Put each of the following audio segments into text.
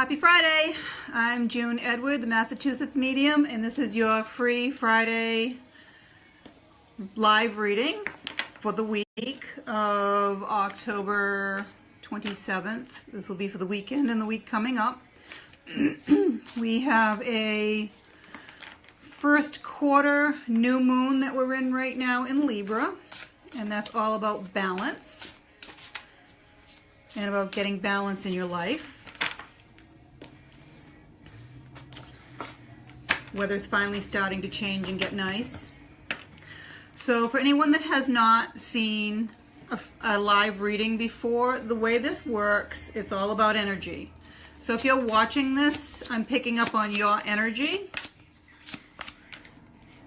Happy Friday! I'm June Edward, the Massachusetts medium, and this is your free Friday live reading for the week of October 27th. This will be for the weekend and the week coming up. We have a first quarter new moon that we're in right now in Libra, and that's all about balance and about getting balance in your life. Weather's finally starting to change and get nice. So for anyone that has not seen a live reading before, the way this works, it's all about energy. So if you're watching this, I'm picking up on your energy.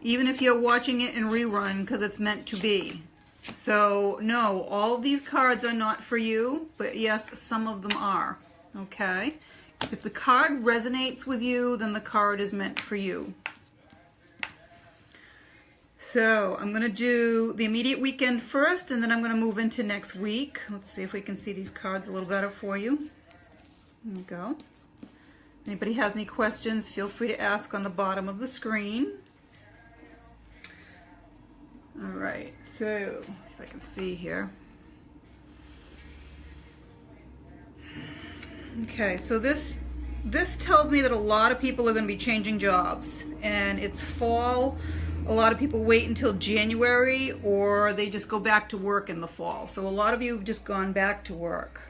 Even if you're watching it in rerun, because it's meant to be. So no, all of these cards are not for you, but yes, some of them are, okay? If the card resonates with you, then the card is meant for you. So I'm going to do the immediate weekend first, and then I'm going to move into next week. Let's see if we can see these cards a little better for you. There you go. Anybody has any questions, feel free to ask on the bottom of the screen. All right, so if I can see here. Okay, so this tells me that a lot of people are going to be changing jobs, and it's fall. A lot of people wait until January, or they just go back to work in the fall. So a lot of you have just gone back to work.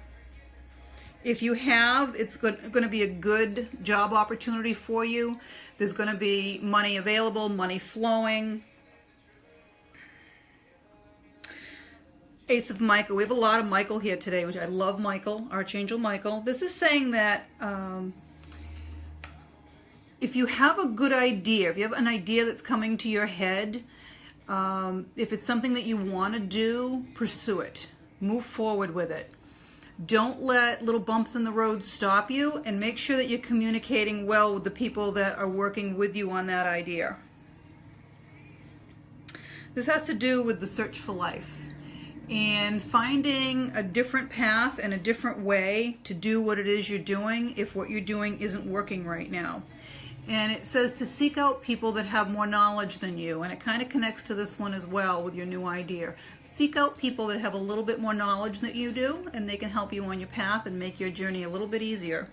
If you have, it's going to be a good job opportunity for you. There's going to be money available, money flowing. Ace of Michael. We have a lot of Michael here today, which I love Michael, Archangel Michael. This is saying that if you have a good idea, if you have an idea that's coming to your head, if it's something that you want to do, pursue it. Move forward with it. Don't let little bumps in the road stop you, and make sure that you're communicating well with the people that are working with you on that idea. This has to do with the search for life and finding a different path and a different way to do what it is you're doing if what you're doing isn't working right now. And it says to seek out people that have more knowledge than you, and it kind of connects to this one as well with your new idea. Seek out people that have a little bit more knowledge than you do, and they can help you on your path and make your journey a little bit easier.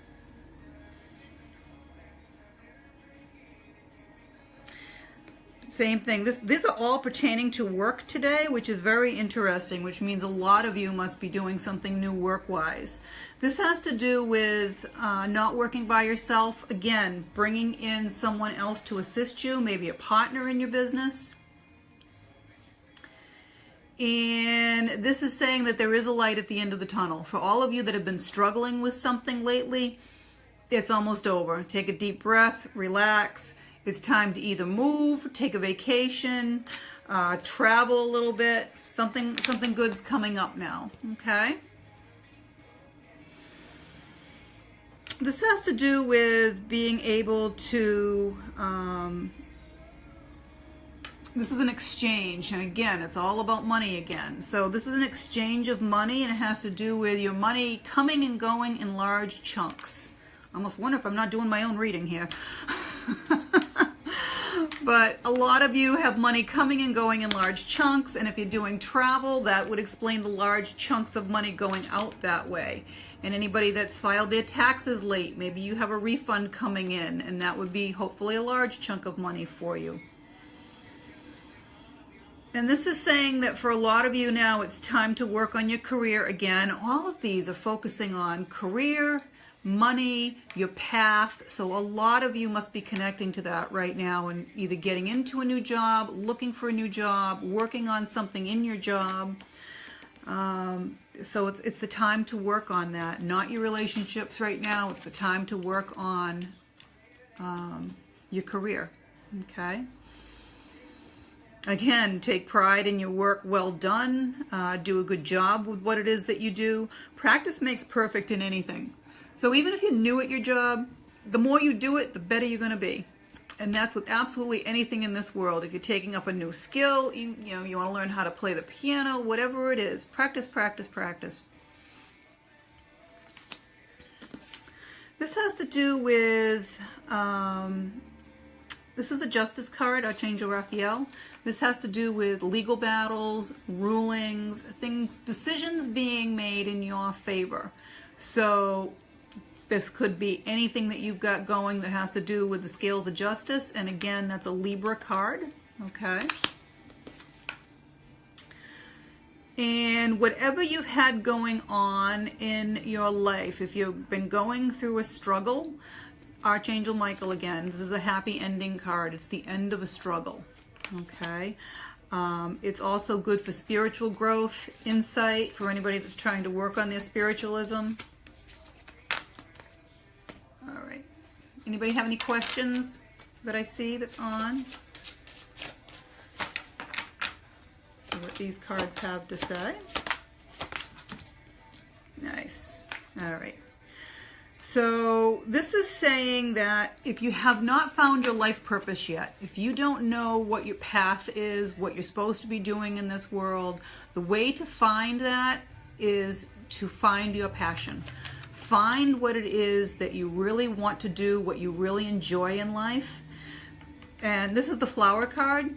Same thing. These are all pertaining to work today, which is very interesting, which means a lot of you must be doing something new work-wise. This has to do with not working by yourself. Again, bringing in someone else to assist you, maybe a partner in your business. And this is saying that there is a light at the end of the tunnel. For all of you that have been struggling with something lately, it's almost over. Take a deep breath, relax. It's time to either move, take a vacation, travel a little bit. Something good's coming up now, okay? This has to do with being able to, this is an exchange, and again, it's all about money again. So this is an exchange of money, and it has to do with your money coming and going in large chunks. I almost wonder if I'm not doing my own reading here. But a lot of you have money coming and going in large chunks, and if you're doing travel, that would explain the large chunks of money going out that way. And anybody that's filed their taxes late, maybe you have a refund coming in, and that would be hopefully a large chunk of money for you. And this is saying that for a lot of you now, it's time to work on your career again. All of these are focusing on career, money, your path. So a lot of you must be connecting to that right now and either getting into a new job, looking for a new job, working on something in your job. So it's the time to work on that. Not your relationships right now. It's the time to work on your career. Okay? Again, take pride in your work well done. Do a good job with what it is that you do. Practice makes perfect in anything. So even if you're new at your job, the more you do it, the better you're going to be. And that's with absolutely anything in this world. If you're taking up a new skill, you want to learn how to play the piano, whatever it is, practice, practice, practice. This has to do with, this is the Justice card, Archangel Raphael. This has to do with legal battles, rulings, things, decisions being made in your favor. So this could be anything that you've got going that has to do with the scales of justice. And again, that's a Libra card, okay? And whatever you've had going on in your life, if you've been going through a struggle, Archangel Michael again, this is a happy ending card. It's the end of a struggle, okay? It's also good for spiritual growth, insight, for anybody that's trying to work on their spiritualism. All right. Anybody have any questions that I see that's on? What these cards have to say. Nice. All right. So this is saying that if you have not found your life purpose yet, if you don't know what your path is, what you're supposed to be doing in this world, the way to find that is to find your passion. Find what it is that you really want to do, what you really enjoy in life. And this is the flower card.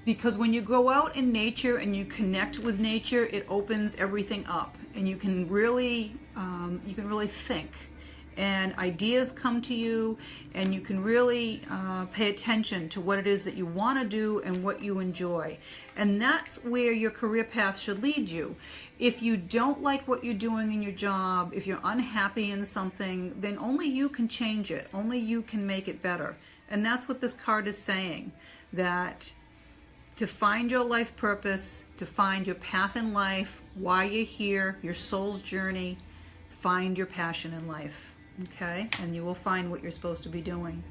Because when you go out in nature and you connect with nature, it opens everything up, and you can really think, and ideas come to you, and you can really pay attention to what it is that you want to do and what you enjoy. And that's where your career path should lead you. If you don't like what you're doing in your job, if you're unhappy in something, then only you can change it. Only you can make it better. And that's what this card is saying, that to find your life purpose, to find your path in life, why you're here, your soul's journey, find your passion in life, okay? And you will find what you're supposed to be doing.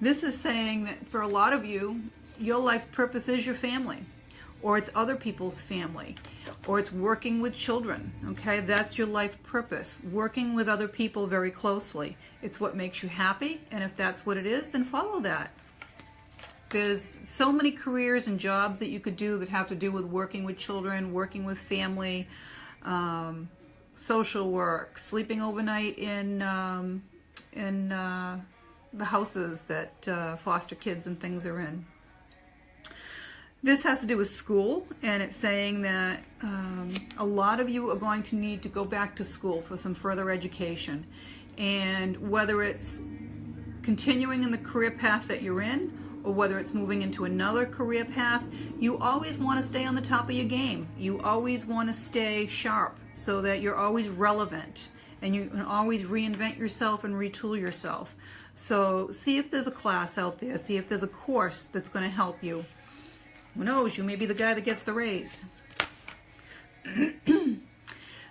This is saying that for a lot of you, your life's purpose is your family, or it's other people's family, or it's working with children, okay? That's your life purpose, working with other people very closely. It's what makes you happy, and if that's what it is, then follow that. There's so many careers and jobs that you could do that have to do with working with children, working with family, social work, sleeping overnight in the houses that foster kids and things are in. This has to do with school, and it's saying that a lot of you are going to need to go back to school for some further education. And whether it's continuing in the career path that you're in, or whether it's moving into another career path, you always want to stay on the top of your game. You always want to stay sharp so that you're always relevant, and you can always reinvent yourself and retool yourself. So see if there's a class out there, see if there's a course that's going to help you. Who knows, you may be the guy that gets the raise.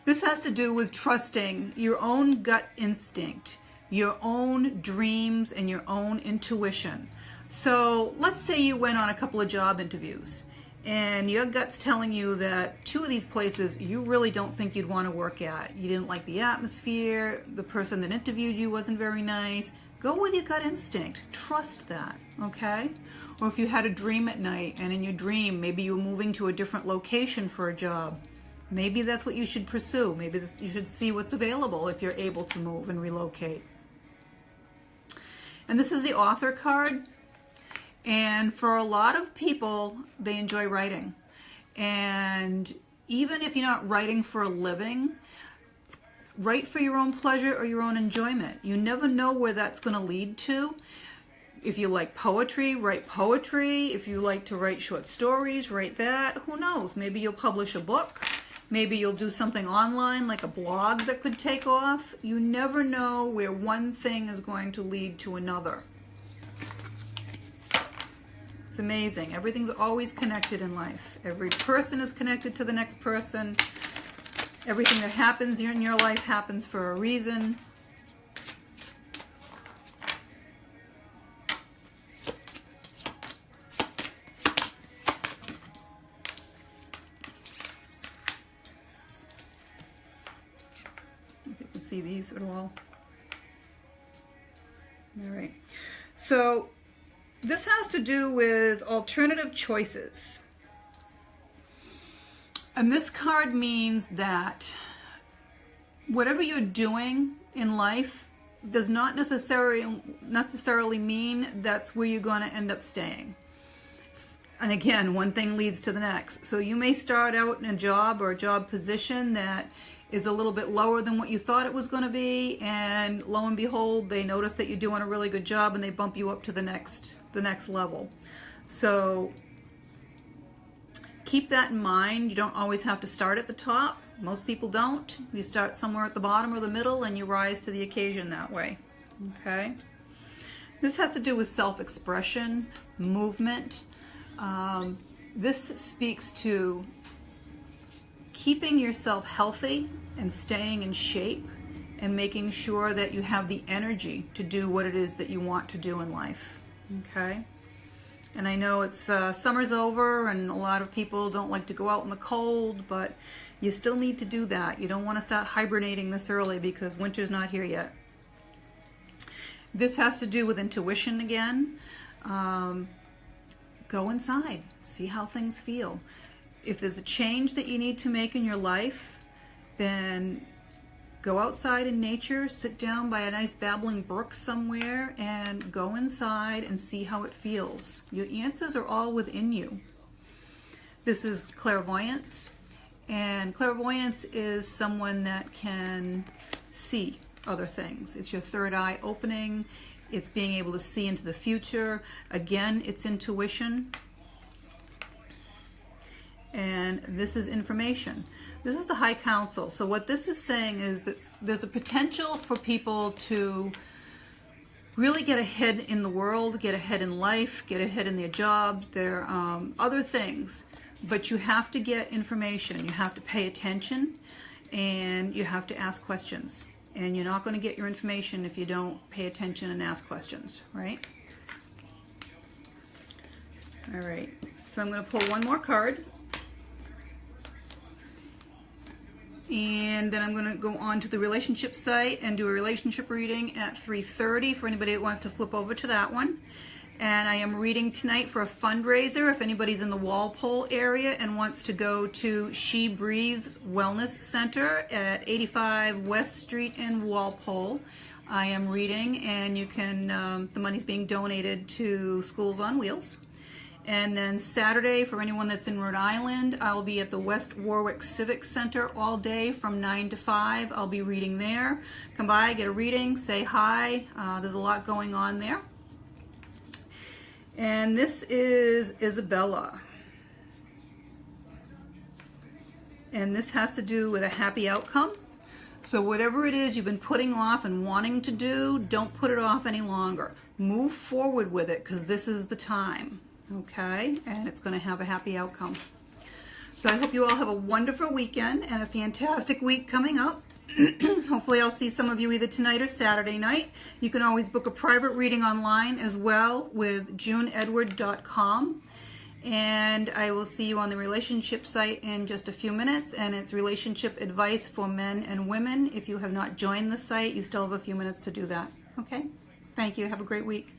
This has to do with trusting your own gut instinct, your own dreams, and your own intuition. So let's say you went on a couple of job interviews and your gut's telling you that 2 of these places you really don't think you'd want to work at. You didn't like the atmosphere, the person that interviewed you wasn't very nice. Go with your gut instinct. Trust that, okay? Or if you had a dream at night, and in your dream maybe you were moving to a different location for a job, maybe that's what you should pursue. Maybe you should see what's available if you're able to move and relocate. And this is the Author card. And for a lot of people, they enjoy writing. And even if you're not writing for a living, write for your own pleasure or your own enjoyment. You never know where that's going to lead to. If you like poetry, write poetry. If you like to write short stories, write that. Who knows? Maybe you'll publish a book. Maybe you'll do something online like a blog that could take off. You never know where one thing is going to lead to another. It's amazing. Everything's always connected in life. Every person is connected to the next person. Everything that happens in your life happens for a reason. If you can see these at all. All right. So this has to do with alternative choices. And this card means that whatever you're doing in life does not necessarily mean that's where you're going to end up staying. And again, one thing leads to the next. So you may start out in a job or a job position that is a little bit lower than what you thought it was going to be, and lo and behold, they notice that you're doing a really good job and they bump you up to the next level. So keep that in mind. You don't always have to start at the top. Most people don't. You start somewhere at the bottom or the middle and you rise to the occasion that way. Okay? This has to do with self-expression, movement. This speaks to keeping yourself healthy and staying in shape and making sure that you have the energy to do what it is that you want to do in life. Okay? And I know it's summer's over and a lot of people don't like to go out in the cold, but you still need to do that. You don't want to start hibernating this early because winter's not here yet. This has to do with intuition again. Go inside, see how things feel. If there's a change that you need to make in your life, then go outside in nature, sit down by a nice babbling brook somewhere, and go inside and see how it feels. Your answers are all within you. This is clairvoyance, and clairvoyance is someone that can see other things. It's your third eye opening. It's being able to see into the future. Again, it's intuition. And this is information. This is the High Council. So what this is saying is that there's a potential for people to really get ahead in the world, get ahead in life, get ahead in their jobs, their other things. But you have to get information. You have to pay attention, and you have to ask questions. And you're not going to get your information if you don't pay attention and ask questions, right? All right. So I'm going to pull one more card. And then I'm going to go on to the relationship site and do a relationship reading at 3:30 for anybody that wants to flip over to that one. And I am reading tonight for a fundraiser if anybody's in the Walpole area and wants to go to She Breathes Wellness Center at 85 West Street in Walpole. I am reading, and you can, the money's being donated to Schools on Wheels. And then Saturday, for anyone that's in Rhode Island, I'll be at the West Warwick Civic Center all day from 9 to 5. I'll be reading there. Come by, get a reading, say hi. There's a lot going on there. And this is Isabella. And this has to do with a happy outcome. So whatever it is you've been putting off and wanting to do, don't put it off any longer. Move forward with it, because this is the time. Okay, and it's going to have a happy outcome. So I hope you all have a wonderful weekend and a fantastic week coming up. Hopefully I'll see some of you either tonight or Saturday night. You can always book a private reading online as well with JuneEdward.com. And I will see you on the relationship site in just a few minutes. And it's relationship advice for men and women. If you have not joined the site, you still have a few minutes to do that. Okay? Thank you. Have a great week.